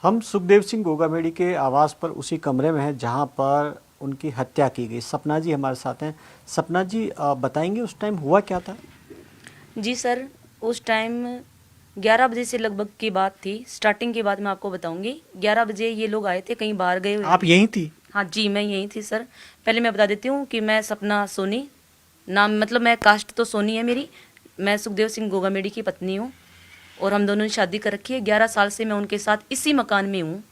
हम सुखदेव सिंह गोगामेडी के आवास पर उसी कमरे में हैं जहां पर उनकी हत्या की गई। सपना जी हमारे साथ हैं। सपना जी बताएंगे उस टाइम हुआ क्या था? जी सर, उस टाइम 11 बजे से लगभग की बात थी। स्टार्टिंग की बात मैं आपको बताऊंगी। 11 बजे ये लोग आए थे, कहीं बाहर गए हुए आप थे। यहीं थी? हाँ जी, मैं यहीं थी सर। पहले मैं बता देती हूँ कि मैं सपना सोनी, नाम मतलब मैं कास्ट तो सोनी है मेरी। मैं सुखदेव सिंह गोगामेडी की पत्नी हूँ और हम दोनों ने शादी कर रखी है। 11 साल से मैं उनके साथ इसी मकान में हूँ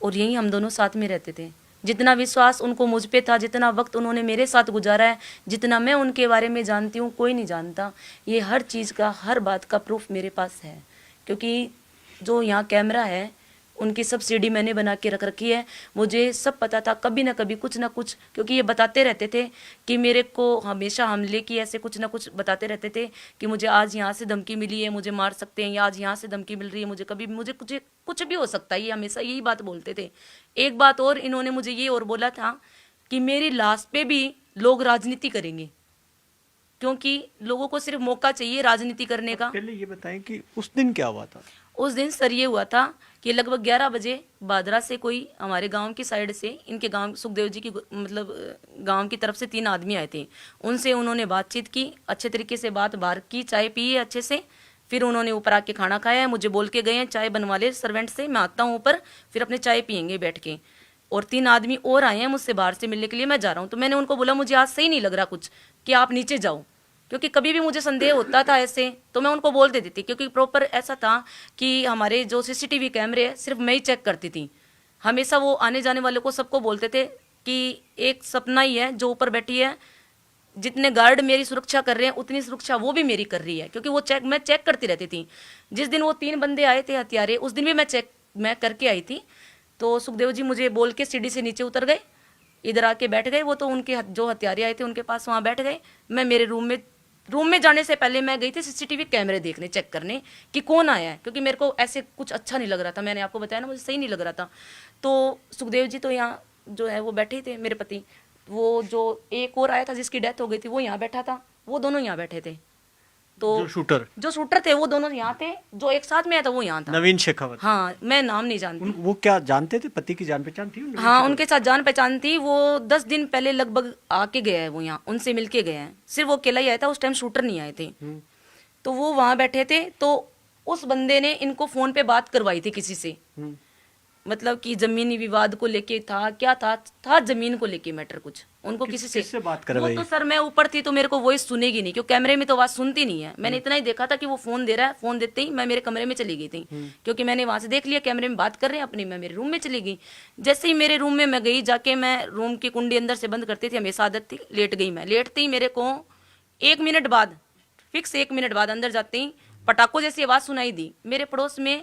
और यहीं हम दोनों साथ में रहते थे। जितना विश्वास उनको मुझ पे था, जितना वक्त उन्होंने मेरे साथ गुजारा है, जितना मैं उनके बारे में जानती हूँ, कोई नहीं जानता। ये हर चीज़ का, हर बात का प्रूफ मेरे पास है, क्योंकि जो यहाँ कैमरा है, उनकी सब सीडी मैंने बना के रख रखी है। मुझे सब पता था, कभी ना कभी कुछ ना कुछ, क्योंकि ये बताते रहते थे कि मेरे को हमेशा हमले की ऐसे कुछ ना कुछ बताते रहते थे कि मुझे आज यहाँ से धमकी मिली है, मुझे मार सकते हैं, या आज यहाँ से धमकी मिल रही है, मुझे कभी मुझे कुछ भी हो सकता है। ये हमेशा यही बात बोलते थे। एक बात और इन्होंने मुझे ये और बोला था कि मेरी लाश पे भी लोग राजनीति करेंगे, क्योंकि लोगों को सिर्फ मौका चाहिए राजनीति करने का। पहले ये बताएं कि उस दिन क्या हुआ था? उस दिन सर ये हुआ था कि लगभग 11 बजे बादरा से कोई हमारे गांव की साइड से, इनके गांव सुखदेव जी की मतलब गांव की तरफ से 3 आदमी आए थे। उनसे उन्होंने बातचीत की, अच्छे तरीके से बात बात की, चाय पी है अच्छे से। फिर उन्होंने ऊपर आके खाना खाया है, मुझे बोल के गए हैं चाय बनवा ले सर्वेंट से, मैं आता हूँ ऊपर, फिर अपने चाय पियेंगे बैठ के। और 3 आदमी और आए हैं मुझसे बाहर से मिलने के लिए, मैं जा रहा हूँ। तो मैंने उनको बोला मुझे आज सही नहीं लग रहा कुछ, कि आप नीचे जाओ, क्योंकि कभी भी मुझे संदेह होता था ऐसे तो मैं उनको बोल देती थी। क्योंकि प्रॉपर ऐसा था कि हमारे जो सीसीटीवी कैमरे है सिर्फ मैं ही चेक करती थी। हमेशा वो आने जाने वाले को सबको बोलते थे कि एक सपना ही है जो ऊपर बैठी है, जितने गार्ड मेरी सुरक्षा कर रहे हैं उतनी सुरक्षा वो भी मेरी कर रही है, क्योंकि वो मैं चेक करती रहती थी। जिस दिन वो 3 बंदे आए थे हथियारे, उस दिन भी मैं करके आई थी। तो सुखदेव जी मुझे बोल के सीढ़ी से नीचे उतर गए, इधर आके बैठ गए। वो तो उनके जो हथियारे आए थे उनके पास वहाँ बैठ गए। मैं मेरे रूम में जाने से पहले मैं गई थी सीसीटीवी कैमरे देखने, चेक करने कि कौन आया है, क्योंकि मेरे को ऐसे कुछ अच्छा नहीं लग रहा था। मैंने आपको बताया ना, मुझे सही नहीं लग रहा था। तो सुखदेव जी तो यहाँ जो है वो बैठे थे, मेरे पति। वो जो एक और आया था जिसकी डेथ हो गई थी वो यहाँ बैठा था, वो दोनों यहाँ बैठे थे। तो जो शूटर जो शूटर थे वो दोनों यहाँ थे, जो एक साथ में आया था वो यहाँ था। नवीन शेखावत। हाँ, मैं नाम नहीं जानती। वो क्या जानते थे? पति की जान पहचान थी नवीन हाँ, शेखावत? उनके साथ जान पहचान थी। वो 10 दिन पहले लगभग आके गया है, वो यहाँ उनसे मिलके गए हैं। सिर्फ वो अकेला ही आया था, उस टाइम शूटर नहीं आए थे। तो वो वहां बैठे थे। तो उस बंदे ने इनको फोन पे बात करवाई थी किसी से, हम्म। मतलब कि जमीनी विवाद को लेके था, क्या था जमीन को लेके मैटर कुछ उनको किसी से। किससे बात वो करवाई? तो सर मैं ऊपर थी तो मेरे को वॉइस सुनेगी नहीं, क्योंकि कैमरे में तो आवाज सुनती नहीं है। मैंने इतना ही देखा था कि वो फोन दे रहा है, फोन देते ही मैं मेरे कमरे में चली गई थी, क्योंकि मैंने वहां से देख लिया कैमरे में बात कर रहे हैं अपनी। मैं मेरे रूम में चली गई। जैसे ही मेरे रूम में मैं गई, जाके मैं रूम की कुंडी अंदर से बंद करती थी, हमेशा आदत थी, लेट गई। मैं लेटती ही मेरे को 1 मिनट बाद, फिक्स 1 मिनट बाद अंदर जाते ही पटाखों जैसी आवाज सुनाई दी। मेरे पड़ोस में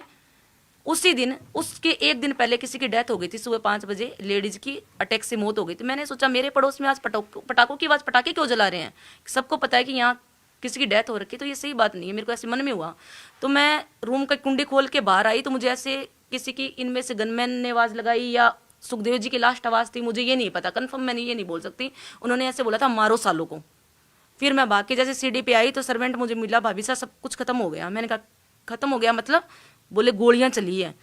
उसी दिन, उसके 1 दिन पहले किसी की डेथ हो गई थी सुबह 5 बजे, लेडीज की अटैक से मौत हो गई थी। मैंने सोचा मेरे पड़ोस में आज पटाखों की आवाज, पटाखे क्यों जला रहे हैं? सबको पता है कि यहाँ किसी की डेथ हो रखी है, तो ये सही बात नहीं है। मेरे को ऐसे मन में हुआ। तो मैं रूम का कुंडी खोल के बाहर आई, तो मुझे ऐसे किसी की इनमें से गनमैन ने आवाज लगाई या सुखदेव जी की लास्ट आवाज थी, मुझे ये नहीं पता कन्फर्म, मैंने ये नहीं बोल सकती। उन्होंने ऐसे बोला था मारो सालों को। फिर मैं भाग के जैसे सीढ़ी पे आई तो सर्वेंट मुझे मिला, भाभी साहब सब कुछ खत्म हो गया। मैंने कहा खत्म हो गया मतलब? बोले गोलियां चली है।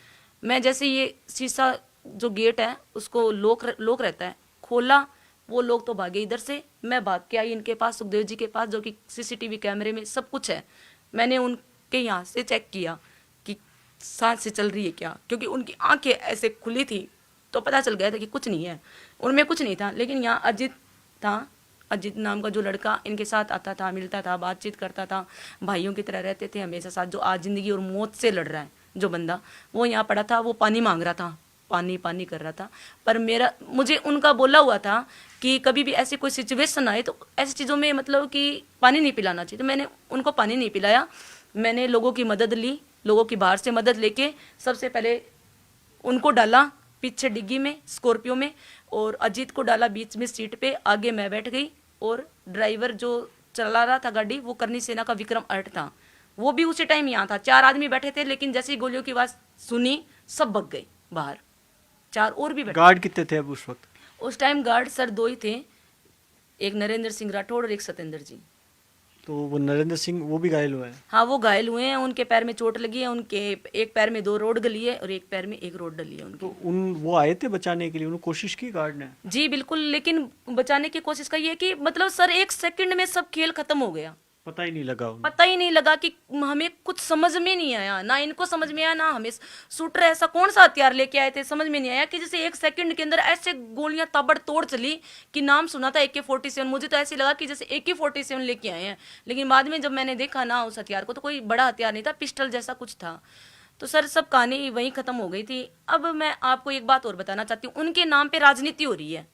मैं जैसे ये शीशा जो गेट है उसको लोक रहता है, खोला, वो लोग तो भागे इधर से। मैं भाग के आई इनके पास, सुखदेव जी के पास, जो कि सीसीटीवी कैमरे में सब कुछ है। मैंने उनके यहाँ से चेक किया कि सांस से चल रही है क्या, क्योंकि उनकी आंखें ऐसे खुली थी तो पता चल गया था कि कुछ नहीं है, उनमें कुछ नहीं था। लेकिन यहाँ अजित था, अजित नाम का जो लड़का इनके साथ आता था, मिलता था, बातचीत करता था, भाइयों की तरह रहते थे हमेशा साथ, जो आज जिंदगी और मौत से लड़ रहा है जो बंदा, वो यहाँ पड़ा था। वो पानी मांग रहा था, पानी पानी कर रहा था। पर मुझे उनका बोला हुआ था कि कभी भी ऐसी कोई सिचुएशन आए तो ऐसी चीज़ों में मतलब कि पानी नहीं पिलाना चाहिए। तो मैंने उनको पानी नहीं पिलाया। मैंने लोगों की मदद ली, लोगों की बाहर से मदद लेके सबसे पहले उनको डाला पीछे डिग्गी में, स्कॉर्पियो में, और अजीत को डाला बीच में सीट पे, आगे मैं बैठ गई। और ड्राइवर जो चला रहा था गाड़ी वो करनी सेना का विक्रम अर्ट था, वो भी उसी टाइम यहाँ था। 4 आदमी बैठे थे, लेकिन जैसे ही गोलियों की आवाज सुनी सब भग गए बाहर। 4 और भी बैठे। गार्ड कितने थे अब उस वक्त? उस टाइम गार्ड सर 2 ही थे, एक नरेंद्र सिंह राठौड़ और एक सत्येंद्र जी। तो वो नरेंद्र सिंह वो भी घायल हुए हैं? हाँ, वो घायल हुए हैं, उनके पैर में चोट लगी है, उनके एक पैर में 2 रोड गली है और एक पैर में 1 रोड डली है उनकी। तो वो आए थे बचाने के लिए, उन्होंने कोशिश की गार्ड ने? जी बिल्कुल, लेकिन बचाने की कोशिश करी है कि मतलब सर 1 सेकंड में सब खेल खत्म हो गया। पता ही नहीं लगा उन्हें। पता ही नहीं लगा कि हमें कुछ समझ में नहीं आया, ना इनको समझ में आया, ना हमें। शूटर ऐसा कौन सा हथियार लेके आए थे समझ में नहीं आया कि जैसे 1 सेकंड के अंदर ऐसे गोलियां ताबड़तोड़ चली कि नाम सुना था AK-47, मुझे तो ऐसे लगा कि जैसे AK-47 लेके आए हैं। लेकिन बाद में जब मैंने देखा ना उस हथियार को, तो कोई बड़ा हथियार नहीं था, पिस्टल जैसा कुछ था। तो सर सब कहानी वहीं खत्म हो गई थी। अब मैं आपको एक बात और बताना चाहती हूँ, उनके नाम पे राजनीति हो रही है,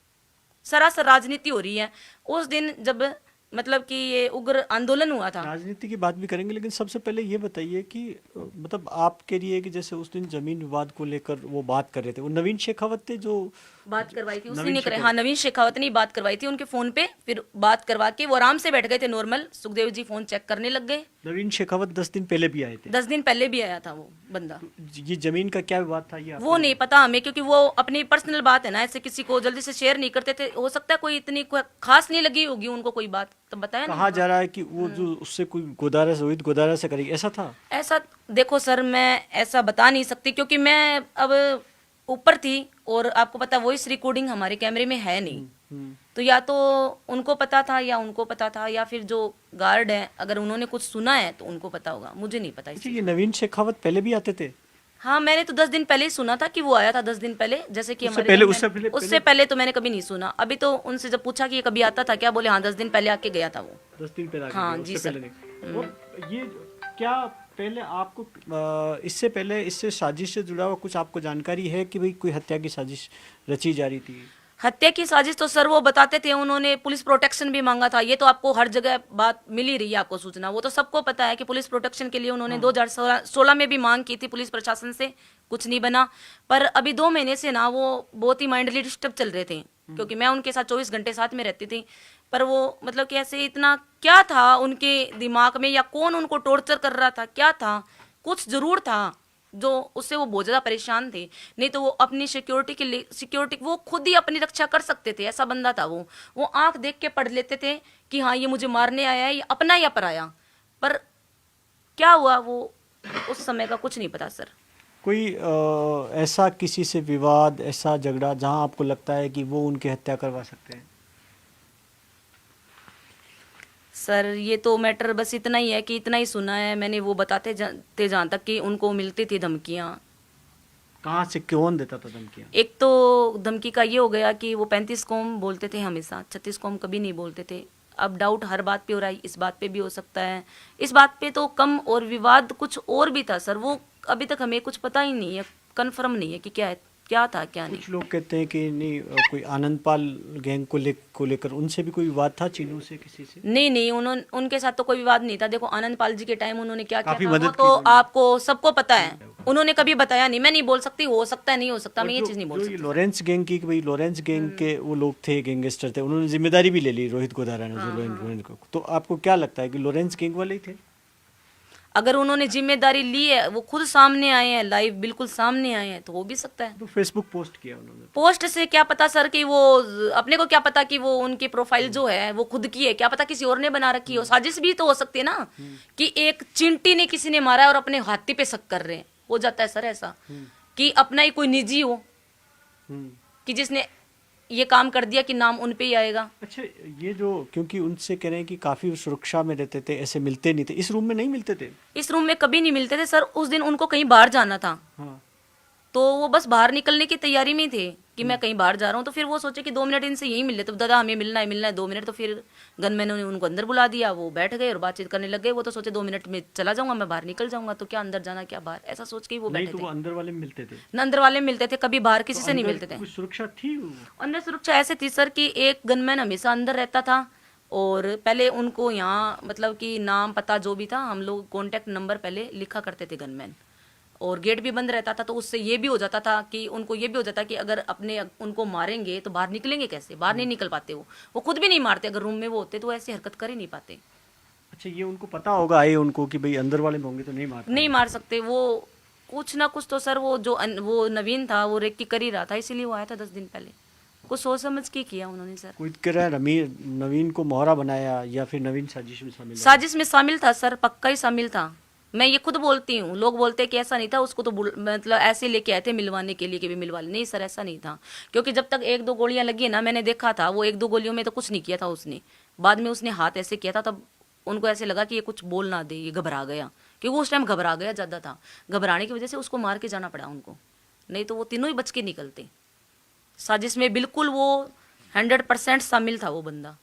सरासर राजनीति हो रही है। उस दिन जब मतलब कि ये उग्र आंदोलन हुआ था, राजनीति की बात भी करेंगे, लेकिन सबसे पहले ये बताइए कि मतलब आपके लिए कि जैसे उस दिन जमीन विवाद को लेकर वो बात कर रहे थे, वो नवीन शेखावत थे जो बात करवाई थी उसी नवीन ने करे। हाँ, नवीन शेखावत ने बात करवाई थी उनके फोन पे, फिर बात करवा के वो आराम से बैठ गए थे normal. Sukhdev ji phone check करने लग गए। नवीन शेखावत 10 दिन पहले भी आए थे? 10 दिन पहले भी आया था वो बंदा। ये जमीन का क्या विवाद था ये वो नहीं पता हमें, क्योंकि वो अपनी पर्सनल बात है ना, ऐसे किसी को जल्दी से शेयर नहीं करते थे। हो सकता है कोई इतनी खास नहीं लगी होगी उनको कोई बात, तो बताया नहीं। कहा जा रहा है कि वो जो उससे कोई गोदारा से रोहित गोदारा से करेगी, ऐसा था? ऐसा देखो सर, मैं ऐसा बता नहीं सकती क्योंकि मैं अब ऊपर थी और आपको पता वॉइस रिकॉर्डिंग हमारे कैमरे में है नहीं। तो या तो उनको पता था या उनको पता था, या फिर जो गार्ड है अगर उन्होंने कुछ सुना है तो उनको पता होगा, मुझे नहीं पता। अच्छा, ये नवीन शेखावत पहले भी आते थे? हाँ, मैंने तो 10 दिन पहले ही सुना था कि वो आया था 10 दिन पहले, जैसे कि उससे हमारे पहले- घर में- उससे पहले- उससे पहले तो मैंने कभी नहीं सुना। अभी तो उनसे जब पूछा कि ये कभी आता था क्या, बोले हाँ 10 दिन पहले आके गया था वो। 10 दिन पहले हाँ, आके जी उससे सर। पहले नहीं। और ये क्या पहले आपको इससे पहले इससे साजिश से जुड़ा हुआ कुछ आपको जानकारी है कि भाई कोई हत्या की साजिश रची जा रही थी? हत्या की साजिश तो सर वो बताते थे, उन्होंने पुलिस प्रोटेक्शन भी मांगा था। ये तो आपको हर जगह बात मिल ही रही है, आपको सूचना, वो तो सबको पता है कि पुलिस प्रोटेक्शन के लिए उन्होंने 2016 में भी मांग की थी पुलिस प्रशासन से, कुछ नहीं बना। पर अभी 2 महीने से ना वो बहुत ही माइंडली डिस्टर्ब चल रहे थे, क्योंकि मैं उनके साथ 24 घंटे साथ में रहती थी। पर वो मतलब कि ऐसे इतना क्या था उनके दिमाग में, या कौन उनको टॉर्चर कर रहा था, क्या था, कुछ जरूर था जो उससे वो बहुत ज्यादा परेशान थे। नहीं तो वो अपनी सिक्योरिटी के लिए, सिक्योरिटी वो खुद ही अपनी रक्षा कर सकते थे, ऐसा बंदा था वो आंख देख के पढ़ लेते थे कि हाँ ये मुझे मारने आया है, ये अपना या पराया। पर क्या हुआ वो उस समय का कुछ नहीं पता सर। कोई ऐसा किसी से विवाद, ऐसा झगड़ा जहां आपको लगता है कि वो उनकी हत्या करवा सकते हैं? सर ये तो मैटर बस इतना ही है कि इतना ही सुना है मैंने, वो बताते थे जहाँ तक कि उनको मिलती थी धमकियाँ। कहाँ से, कौन देता था धमकियाँ? एक तो धमकी का ये हो गया कि वो 35 कौम बोलते थे हमेशा, 36 कौम कभी नहीं बोलते थे। अब डाउट हर बात पे हो रहा है, इस बात पे भी हो सकता है, इस बात पे तो कम, और विवाद कुछ और भी था सर, वो अभी तक हमें कुछ पता ही नहीं है, कंफर्म नहीं है कि क्या है, क्या था क्या नहीं। कुछ लोग कहते हैं कि नहीं कोई आनंदपाल गैंग को लेकर उनसे भी कोई विवाद था, चीनू से, किसी से? नहीं, उन्होंने, उनके साथ तो कोई विवाद नहीं था। देखो आनंदपाल जी के टाइम उन्होंने क्या किया काफी था मदद वो की तो उन्होंने। आपको सबको पता है, उन्होंने कभी बताया नहीं। मैं नहीं बोल सकती, हो सकता है, नहीं हो सकता, मैं ये चीज नहीं बोल जो सकती। ये लॉरेंस गैंग की, भाई लॉरेंस गैंग के वो लोग थे, गैंगस्टर थे, उन्होंने जिम्मेदारी भी ले ली रोहित गोदारा ने, जो लॉरेंस को। तो आपको क्या लगता है कि लॉरेंस गैंग वाले ही थे? अगर उन्होंने जिम्मेदारी ली है, वो खुद सामने आए हैं, लाइव बिल्कुल सामने आए हैं, तो हो भी सकता है। तो फेसबुक पोस्ट किया उन्होंने। पोस्ट से क्या पता सर कि वो, अपने को क्या पता कि वो उनकी प्रोफाइल जो है वो खुद की है, क्या पता किसी और ने बना रखी हो। साजिश भी तो हो सकती है ना, कि एक चिंटी ने किसी ने मारा है और अपने हाथी पे शक कर रहे हैं, हो जाता है सर ऐसा कि अपना ही कोई निजी हो कि जिसने ये काम कर दिया कि नाम उन पे ही आएगा। अच्छा, ये जो, क्योंकि उनसे कह रहे हैं कि काफी सुरक्षा में रहते थे, ऐसे मिलते नहीं थे, इस रूम में नहीं मिलते थे? इस रूम में कभी नहीं मिलते थे सर। उस दिन उनको कहीं बाहर जाना था, हाँ। तो वो बस बाहर निकलने की तैयारी में थे कि मैं कहीं बाहर जा रहा हूँ। तो फिर वो सोचे कि 2 मिनट इनसे यही मिल लेते, तो दादा हमें मिलना है 2 मिनट। तो फिर गनमैनों ने उनको अंदर बुला दिया, वो बैठ गए और बातचीत करने लग गए। वो तो सोचे 2 मिनट में चला जाऊंगा, मैं बाहर निकल जाऊंगा, तो क्या अंदर जाना क्या बाहर, ऐसा सोच के ही वो नहीं बैठे तो वो थे। अंदर वाले में मिलते थे? न अंदर वाले मिलते थे, कभी बाहर किसी से नहीं अंदर मिलते थे। कुछ सुरक्षा थी? अंदर सुरक्षा ऐसे थी सर कि एक गनमैन हमेशा अंदर रहता था, और पहले उनको यहाँ मतलब कि नाम पता जो भी था, हम लोग कॉन्टैक्ट नंबर पहले लिखा करते थे गनमैन, और गेट भी बंद रहता था। तो उससे ये भी हो जाता था कि उनको ये भी हो जाता कि अगर अपने उनको मारेंगे तो बाहर निकलेंगे कैसे, बाहर नहीं निकल पाते। वो खुद भी नहीं मारते, अगर रूम में वो होते तो ऐसी हरकत कर ही नहीं पाते। अच्छा, ये उनको पता होगा आए उनको कि भाई अंदर वाले में होंगे तो नहीं मारते? नहीं मार सकते वो, कुछ ना कुछ तो सर वो जो वो नवीन था वो रेकी कर ही रहा था, इसीलिए वो आया था 10 दिन पहले। कुछ सोच समझ के किया उन्होंने सर। कोई कह रहा है नवीन को मोहरा बनाया या फिर नवीन साजिश में शामिल है? साजिश में शामिल था सर, पक्का ही शामिल था। मैं ये खुद बोलती हूँ, लोग बोलते हैं कि ऐसा नहीं था, उसको तो मतलब ऐसे लेके आए थे मिलवाने के लिए कि भी मिलवा ले। नहीं सर, ऐसा नहीं था, क्योंकि जब तक 1-2 गोलियां लगी ना, मैंने देखा था वो 1-2 गोलियों में तो कुछ नहीं किया था उसने। बाद में उसने हाथ ऐसे किया था, तब उनको ऐसे लगा कि ये कुछ बोल ना दे, ये घबरा गया, क्योंकि वो उस टाइम घबरा गया ज़्यादा था। घबराने की वजह से उसको मार के जाना पड़ा उनको, नहीं तो वो तीनों ही बच के निकलते। साजिश में बिल्कुल वो 100% शामिल था वो बंदा।